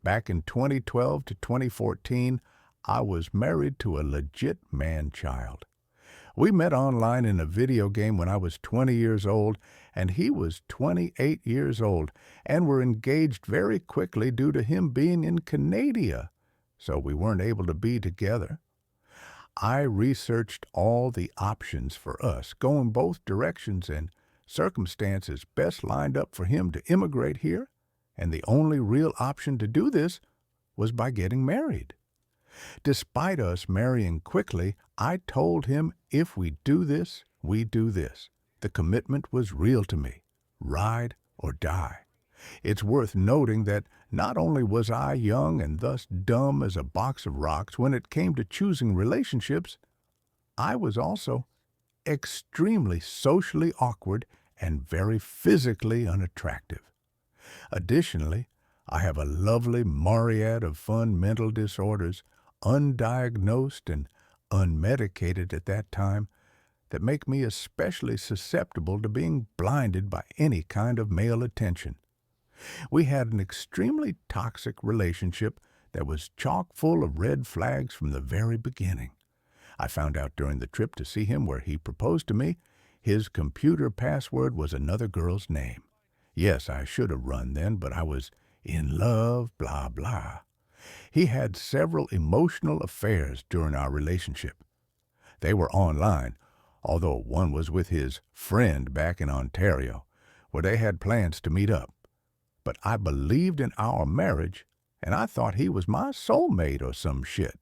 Back in 2012 to 2014, I was married to a legit man-child. We met online in a video game when I was 20 years old, and he was 28 years old, and were engaged very quickly due to him being in Canada, so we weren't able to be together. I researched all the options for us, going both directions, and circumstances best lined up for him to immigrate here, and the only real option to do this was by getting married. Despite us marrying quickly, I told him if we do this, we do this. The commitment was real to me. Ride or die. It's worth noting that not only was I young and thus dumb as a box of rocks when it came to choosing relationships, I was also extremely socially awkward and very physically unattractive. Additionally, I have a lovely myriad of fun mental disorders, undiagnosed and unmedicated at that time, that make me especially susceptible to being blinded by any kind of male attention. We had an extremely toxic relationship that was chock full of red flags from the very beginning. I found out during the trip to see him where he proposed to me, his computer password was another girl's name. Yes, I should have run then, but I was in love, blah, blah. He had several emotional affairs during our relationship. They were online, although one was with his friend back in Ontario, where they had plans to meet up. But I believed in our marriage, and I thought he was my soulmate or some shit.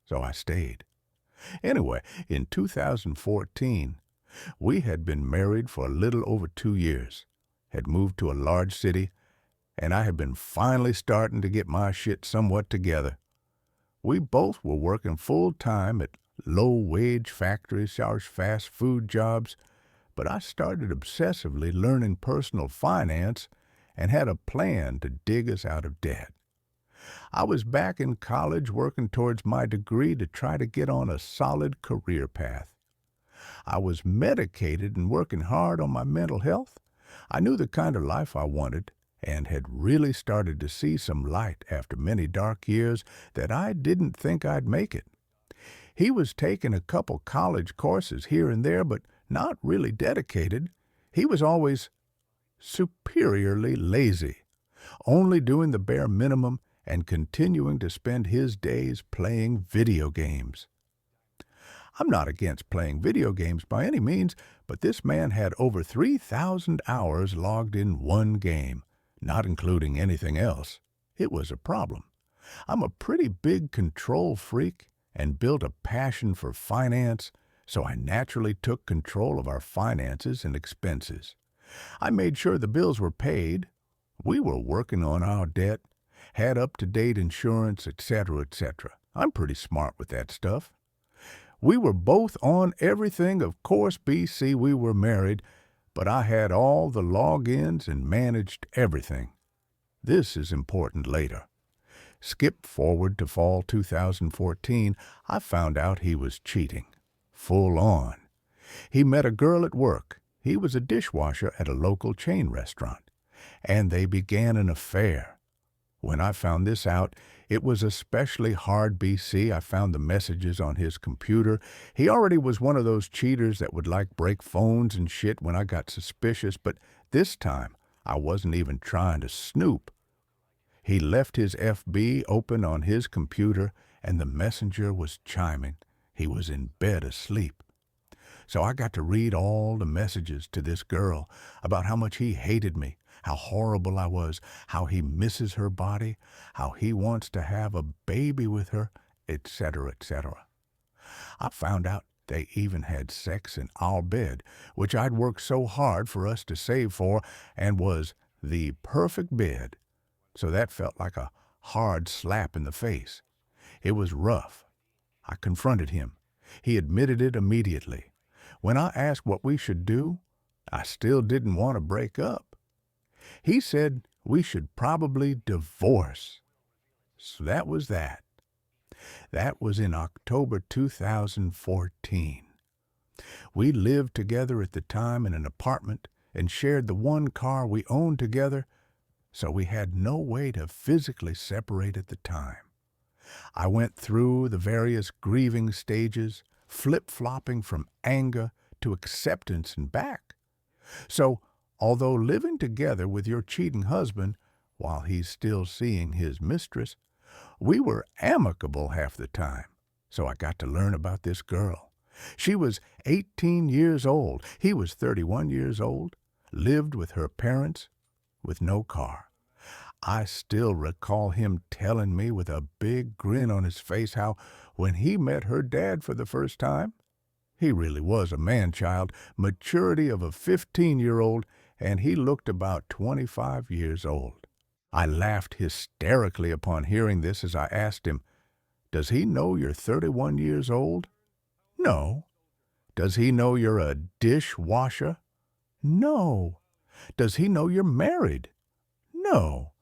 So I stayed. Anyway, in 2014, we had been married for a little over 2 years, had moved to a large city, and I had been finally starting to get my shit somewhat together. We both were working full-time at low-wage factories or fast food jobs, but I started obsessively learning personal finance and had a plan to dig us out of debt. I was back in college working towards my degree to try to get on a solid career path. I was medicated and working hard on my mental health. I knew the kind of life I wanted and had really started to see some light after many dark years that I didn't think I'd make it. He was taking a couple college courses here and there, but not really dedicated. He was always superiorly lazy, only doing the bare minimum and continuing to spend his days playing video games. I'm not against playing video games by any means, but this man had over 3,000 hours logged in one game, not including anything else. It was a problem. I'm a pretty big control freak and built a passion for finance, so I naturally took control of our finances and expenses. I made sure the bills were paid. We were working on our debt, had up-to-date insurance, etc., etc. I'm pretty smart with that stuff. We were both on everything. Of course, BC, we were married, but I had all the logins and managed everything. This is important later. Skip forward to fall 2014, I found out he was cheating. Full on. He met a girl at work. He was a dishwasher at a local chain restaurant, and they began an affair. When I found this out, it was especially hard, BC. I found the messages on his computer. He already was one of those cheaters that would break phones and shit when I got suspicious, but this time I wasn't even trying to snoop. He left his FB open on his computer, and the messenger was chiming. He was in bed asleep. So I got to read all the messages to this girl about how much he hated me, how horrible I was, how he misses her body, how he wants to have a baby with her, etc., etc. I found out they even had sex in our bed, which I'd worked so hard for us to save for, and was the perfect bed. So that felt like a hard slap in the face. It was rough. I confronted him. He admitted it immediately. When I asked what we should do, I still didn't want to break up. He said we should probably divorce. So that was that. That was in October 2014. We lived together at the time in an apartment and shared the one car we owned together, so we had no way to physically separate at the time. I went through the various grieving stages, flip-flopping from anger to acceptance and back. So, although living together with your cheating husband while he's still seeing his mistress, we were amicable half the time. So I got to learn about this girl. She was 18 years old. He was 31 years old, lived with her parents, with no car. I still recall him telling me with a big grin on his face how, when he met her dad for the first time, he really was a man-child, maturity of a 15-year-old, and he looked about 25 years old. I laughed hysterically upon hearing this as I asked him, "Does he know you're 31 years old?" "No." "Does he know you're a dishwasher?" "No." "Does he know you're married?" "No."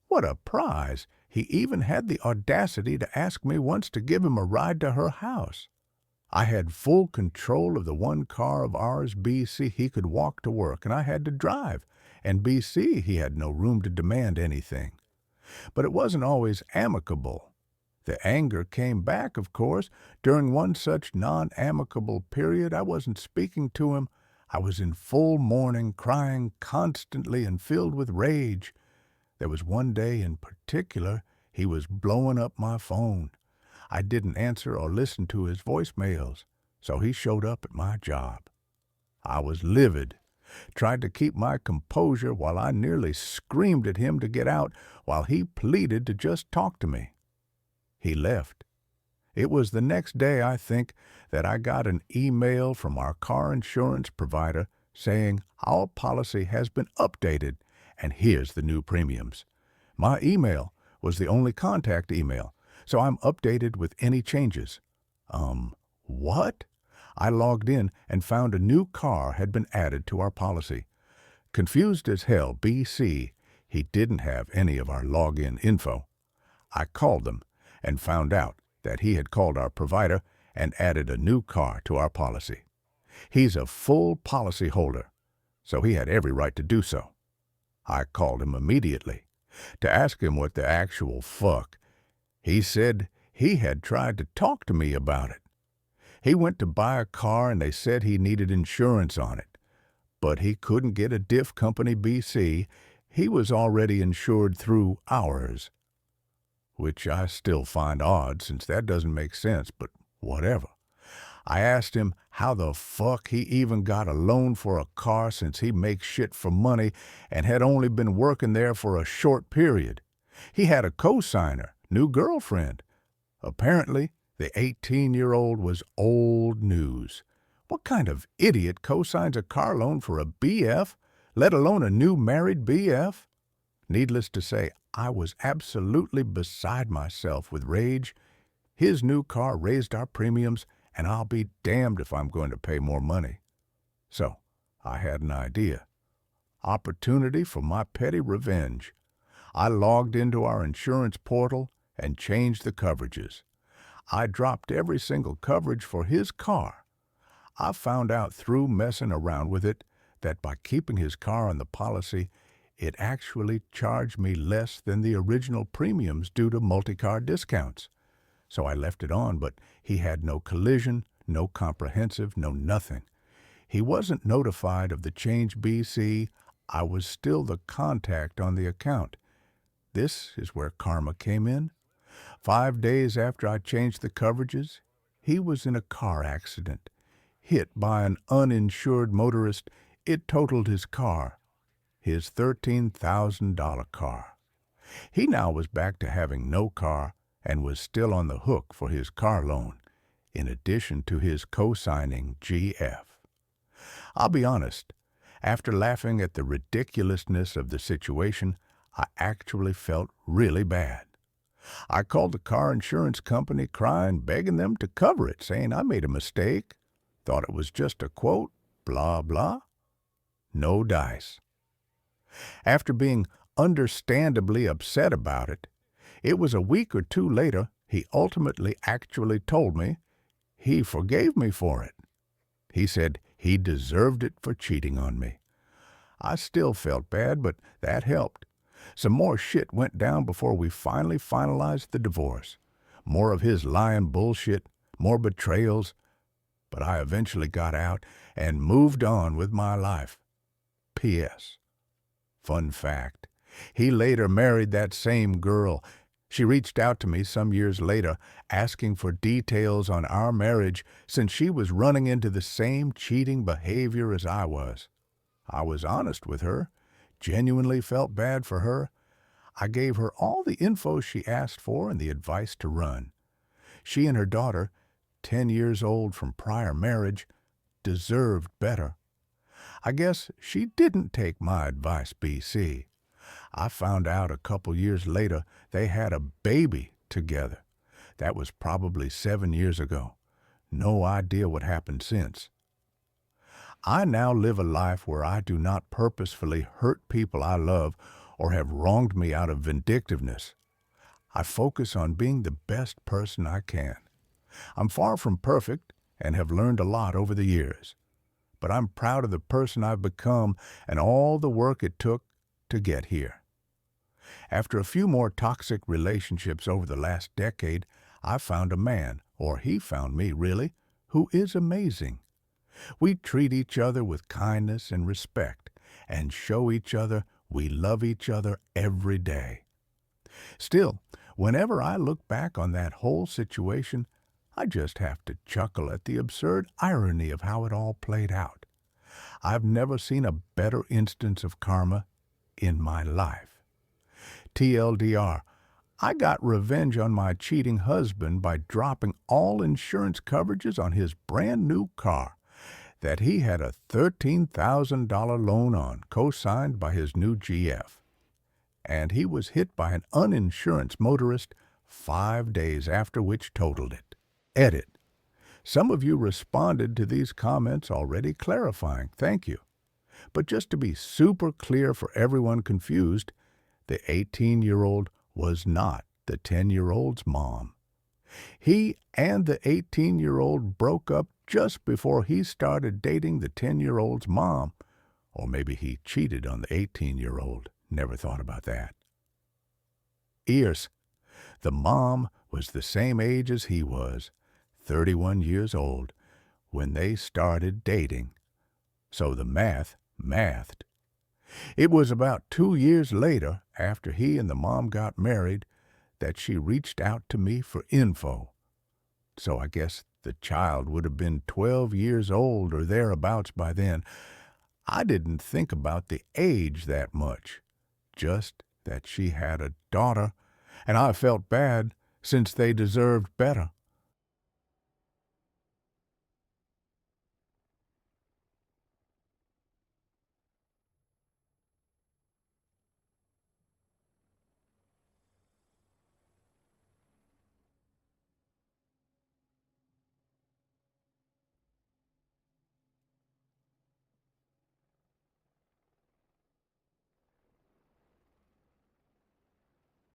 What a prize! He even had the audacity to ask me once to give him a ride to her house. I had full control of the one car of ours, BC. He could walk to work, and I had to drive. And BC, he had no room to demand anything. But it wasn't always amicable. The anger came back, of course. During one such non-amicable period, I wasn't speaking to him. I was in full mourning, crying constantly and filled with rage. There was one day in particular, he was blowing up my phone. I didn't answer or listen to his voicemails, so he showed up at my job. I was livid, tried to keep my composure while I nearly screamed at him to get out while he pleaded to just talk to me. He left. It was the next day, I think, that I got an email from our car insurance provider saying our policy has been updated and here's the new premiums. My email was the only contact email, so I'm updated with any changes. What? I logged in and found a new car had been added to our policy. Confused as hell, BC, he didn't have any of our login info. I called them and found out that he had called our provider and added a new car to our policy. He's a full policy holder, so he had every right to do so. I called him immediately to ask him what the actual fuck. He said he had tried to talk to me about it. He went to buy a car and they said he needed insurance on it. But he couldn't get a diff company, BC. He was already insured through ours. Which I still find odd since that doesn't make sense, but whatever. I asked him how the fuck he even got a loan for a car since he makes shit for money and had only been working there for a short period. He had a co-signer, new girlfriend. Apparently, the 18-year-old was old news. What kind of idiot co-signs a car loan for a BF, let alone a new married BF? Needless to say, I was absolutely beside myself with rage. His new car raised our premiums, and I'll be damned if I'm going to pay more money. So, I had an idea. Opportunity for my petty revenge. I logged into our insurance portal and changed the coverages. I dropped every single coverage for his car. I found out through messing around with it that by keeping his car on the policy, it actually charged me less than the original premiums due to multi-car discounts. So I left it on, but he had no collision, no comprehensive, no nothing. He wasn't notified of the change, BC. I was still the contact on the account. This is where karma came in. 5 days after I changed the coverages, he was in a car accident. Hit by an uninsured motorist, it totaled his car, his $13,000 car. He now was back to having no car and was still on the hook for his car loan, in addition to his co-signing GF. I'll be honest, after laughing at the ridiculousness of the situation, I actually felt really bad. I called the car insurance company crying, begging them to cover it, saying I made a mistake, thought it was just a quote, blah, blah. No dice. After being understandably upset about it, it was a week or two later he ultimately actually told me he forgave me for it. He said he deserved it for cheating on me. I still felt bad, but that helped. Some more shit went down before we finally finalized the divorce. More of his lying bullshit, more betrayals, but I eventually got out and moved on with my life. P.S. Fun fact, he later married that same girl. She reached out to me some years later asking for details on our marriage since she was running into the same cheating behavior as I was. I was honest with her, genuinely felt bad for her. I gave her all the info she asked for and the advice to run. She and her daughter, 10 years old from prior marriage, deserved better. I guess she didn't take my advice, BC. I found out a couple years later they had a baby together. That was probably 7 years ago. No idea what happened since. I now live a life where I do not purposefully hurt people I love or have wronged me out of vindictiveness. I focus on being the best person I can. I'm far from perfect and have learned a lot over the years, but I'm proud of the person I've become and all the work it took to get here. After a few more toxic relationships over the last decade, I found a man, or he found me really, who is amazing. We treat each other with kindness and respect and show each other we love each other every day. Still, whenever I look back on that whole situation, I just have to chuckle at the absurd irony of how it all played out. I've never seen a better instance of karma in my life. TLDR, I got revenge on my cheating husband by dropping all insurance coverages on his brand new car that he had a $13,000 loan on, co-signed by his new GF. And he was hit by an uninsurance motorist 5 days after which totaled it. Edit. Some of you responded to these comments already clarifying. Thank you. But just to be super clear for everyone confused, the 18-year-old was not the 10-year-old's mom. He and the 18-year-old broke up just before he started dating the 10-year-old's mom. Or maybe he cheated on the 18-year-old. Never thought about that. Ears. The mom was the same age as he was, 31 years old, when they started dating. So the mathed. It was about 2 years later, after he and the mom got married, that she reached out to me for info. So I guess the child would have been 12 years old or thereabouts by then. I didn't think about the age that much, just that she had a daughter, and I felt bad since they deserved better.